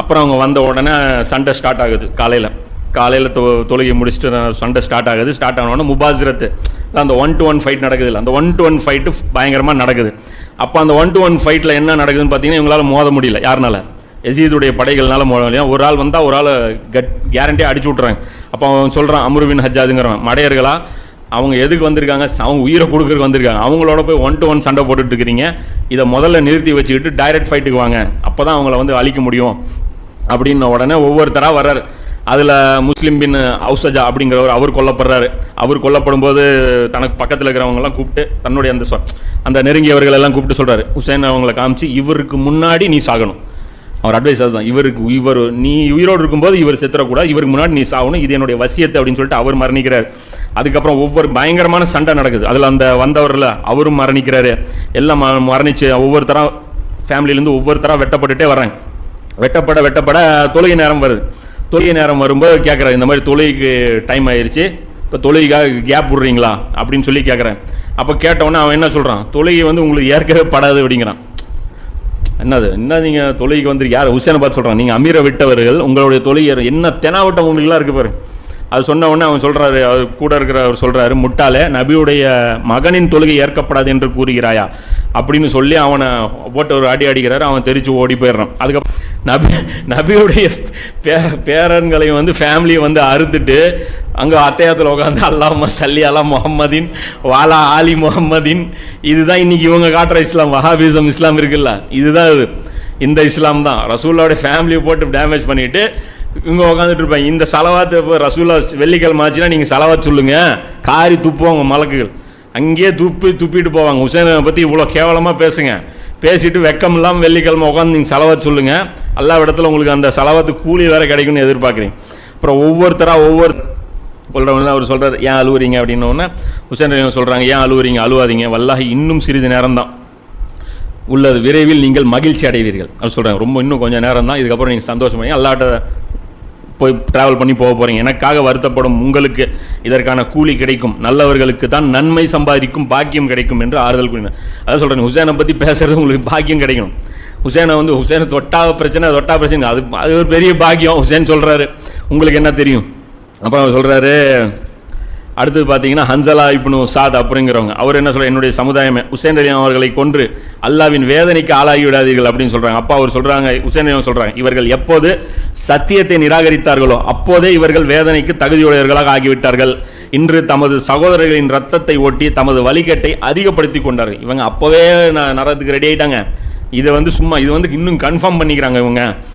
அப்புறம் அவங்க வந்த உடனே சண்டை ஸ்டார்ட் ஆகுது. காலையில் தொழுகை முடிச்சுட்டு சண்டை ஸ்டார்ட் ஆகுது. ஸ்டார்ட் ஆனோடனே முபாசிரத்து அந்த 1-to-1 ஃபைட் நடக்குது இல்லை, அந்த 1-to-1 ஃபைட்டு பயங்கரமாக நடக்குது. அப்போ அந்த 1-to-1 ஃபைட்டில் என்ன நடக்குதுன்னு பார்த்தீங்கன்னா, இவங்களால மோத முடியல. யாருனால? யசீதுடைய படைகள்னால மோத முடியல. ஒரு ஆள் வந்தால் ஒரு ஆள் கேரண்டியாக அடிச்சு விட்றாங்க. அப்போ அவன் சொல்கிறான், அம்ரு பின் ஹஜ்ஜாஜுங்கிறவன், மடையர்களா அவங்க எதுக்கு வந்திருக்காங்க? அவங்க உயிரை கொடுக்குறதுக்கு வந்திருக்காங்க. அவங்களோட போய் 1-to-1 சண்டை போட்டுட்டு இருக்கிறீங்க. இதை முதல்ல நிறுத்தி வச்சுக்கிட்டு டைரக்ட் ஃபைட்டுக்கு வாங்க, அப்போ தான் அவங்கள வந்து அழிக்க முடியும் அப்படின்ன உடனே ஒவ்வொருத்தராக வர்றாரு. அதில் முஸ்லிம் பின் அவுசஜா அப்படிங்கிறவர் அவர் கொல்லப்படுறாரு. அவர் கொல்லப்படும் போது தனக்கு பக்கத்தில் இருக்கிறவங்கெல்லாம் கூப்பிட்டு தன்னுடைய அந்த நெருங்கியவர்கள் எல்லாம் கூப்பிட்டு சொல்கிறாரு, ஹுசைன் அவங்களை காமிச்சு, இவருக்கு முன்னாடி நீ சாகணும். அவர் அட்வைஸ் அதுதான், இவர் நீ உயிரோடு இருக்கும்போது இவர் செத்துறக்கூடாது, இவருக்கு முன்னாடி நீ சாகணும், இது என்னுடைய வசியத்தை அப்படின்னு சொல்லிட்டு அவர் மரணிக்கிறார். அதுக்கப்புறம் ஒவ்வொரு பயங்கரமான சண்டை நடக்குது. அதில் அந்த வந்தவரில் அவரும் மரணிக்கிறாரு. எல்லாம் மரணிச்சு ஒவ்வொருத்தராக ஃபேமிலியிலேருந்து ஒவ்வொருத்தராக வெட்டப்பட்டுட்டே வர்றாங்க. வெட்டப்பட தொழுகை நேரம் வருது. தொழுகை நேரம் வரும்போது கேட்குறேன், இந்த மாதிரி தொழுகைக்கு டைம் ஆயிடுச்சு, இப்போ தொழுகைக்காக கேப் விட்றீங்களா அப்படின்னு சொல்லி கேட்குறேன். அப்போ கேட்டவுடனே அவன் என்ன சொல்கிறான், தொழுகை வந்து உங்களுக்கு ஏற்கவே படாது அப்படிங்கிறான். என்ன நீங்கள் தொழுகைக்கு வந்து யார் ஹுசேனை பார்த்து சொல்கிறான், நீங்கள் அமீரை விட்டவர்கள், உங்களுடைய தொழுகை என்ன தெனாவட்டம் உங்களுக்குலாம் இருக்கு பாரு. அது சொன்ன உடனே அவன் சொல்கிறாரு, அவர் கூட இருக்கிறவர் சொல்கிறாரு, முட்டாளே, நபியுடைய மகனின் தொழுகை ஏற்கப்படாது என்று கூறுகிறாயா அப்படின்னு சொல்லி அவனை போட்டு ஒரு அடிக்கிறாரு. அவன் தெரிச்சு ஓடி போயிடுறான். அதுக்கப்புறம் நபியுடைய பேரன்களையும் வந்து ஃபேமிலியை வந்து அறுத்துட்டு அங்கே அத்தையத்தில் உட்காந்து அல்லாஹும்ம ஸல்லி அலா முஹம்மதின் வாலா ஆலி முஹம்மதின், இதுதான் இன்னைக்கு இவங்க காட்டுற இஸ்லாம், வஹாபிசம் இஸ்லாம் இருக்குல்ல, இதுதான் இது. இந்த இஸ்லாம் தான் ரசூலுல்லாஹ்வுடைய ஃபேமிலியை போட்டு டேமேஜ் பண்ணிட்டு இவங்க உட்காந்துட்டு இருப்பாங்க. இந்த சலவாத்தை இப்போ ரசூலுல்லாஹ் வெள்ளிக்கிழமை ஆச்சுன்னா நீங்கள் சலவாத் சொல்லுங்க, காரி துப்புவாங்க மலக்குகள், அங்கேயே துப்பிட்டு போவாங்க. ஹுசைனை பற்றி இவ்வளோ கேவலமாக பேசிட்டு வெக்கம் இல்லாமல் வெள்ளிக்கிழமை உட்காந்து நீங்கள் சலவாத் சொல்லுங்கள், எல்லா இடத்துல உங்களுக்கு அந்த சலவாத்து கூலி வேறு கிடைக்கும்னு எதிர்பார்க்குறீங்க. அப்புறம் ஒவ்வொருத்தராக சொல்கிறவங்க அவர் சொல்கிறார், ஏன் அழுவுறீங்க அப்படின்னோடனே ஹுசைன் சொல்கிறாங்க, ஏன் அழுவுறீங்க, அழுவாதீங்க, வல்லாஹி இன்னும் சிறிது நேரம் தான் உள்ளது, விரைவில் நீங்கள் மகிழ்ச்சி அடைவீர்கள் அவர் சொல்கிறாங்க. ரொம்ப இன்னும் கொஞ்சம் நேரம் தான், இதுக்கப்புறம் நீங்கள் சந்தோஷமாக அல்லாட்ட போய் ட்ராவல் பண்ணி போக போகிறீங்க. எனக்காக வருத்தப்படும் உங்களுக்கு இதற்கான கூலி கிடைக்கும், நல்லவர்களுக்கு தான் நன்மை சம்பாதிக்கும் பாக்கியம் கிடைக்கும் என்று ஆறுதல் கூறினார். அதான் சொல்கிறேன், ஹுசைனை பற்றி பேசுகிறது உங்களுக்கு பாக்கியம் கிடைக்கும். ஹுசைனை தொட்டா பிரச்சனை அது ஒரு பெரிய பாக்கியம். ஹுசைன் சொல்கிறாரு, உங்களுக்கு என்ன தெரியும். அப்புறம் அவர் சொல்கிறாரு, அடுத்தது பார்த்தீங்கன்னா ஹன்சலா இப்னு சாத் அப்படிங்கிறவங்க, அவர் என்ன சொல்கிறார், என்னுடைய சமுதாயமே ஹுசைன் அலி அவர்களை கொன்று அல்லாவின் வேதனைக்கு ஆளாகி விடாதீர்கள் அப்படின்னு சொல்கிறாங்க. அப்பா அவர் சொல்கிறாங்க, ஹுசைன் அலி சொல்கிறாங்க, இவர்கள் எப்போது சத்தியத்தை நிராகரித்தார்களோ அப்போதே இவர்கள் வேதனைக்கு தகுதியுடையவர்களாக ஆகிவிட்டார்கள். இன்று தமது சகோதரர்களின் ரத்தத்தை ஓட்டி தமது வழிகட்டை அதிகப்படுத்தி கொண்டார்கள். இவங்க அப்போவே நரத்துக்கு ரெடி ஆகிட்டாங்க. இதை வந்து சும்மா இது வந்து இன்னும் கன்ஃபார்ம் பண்ணிக்கிறாங்க இவங்க.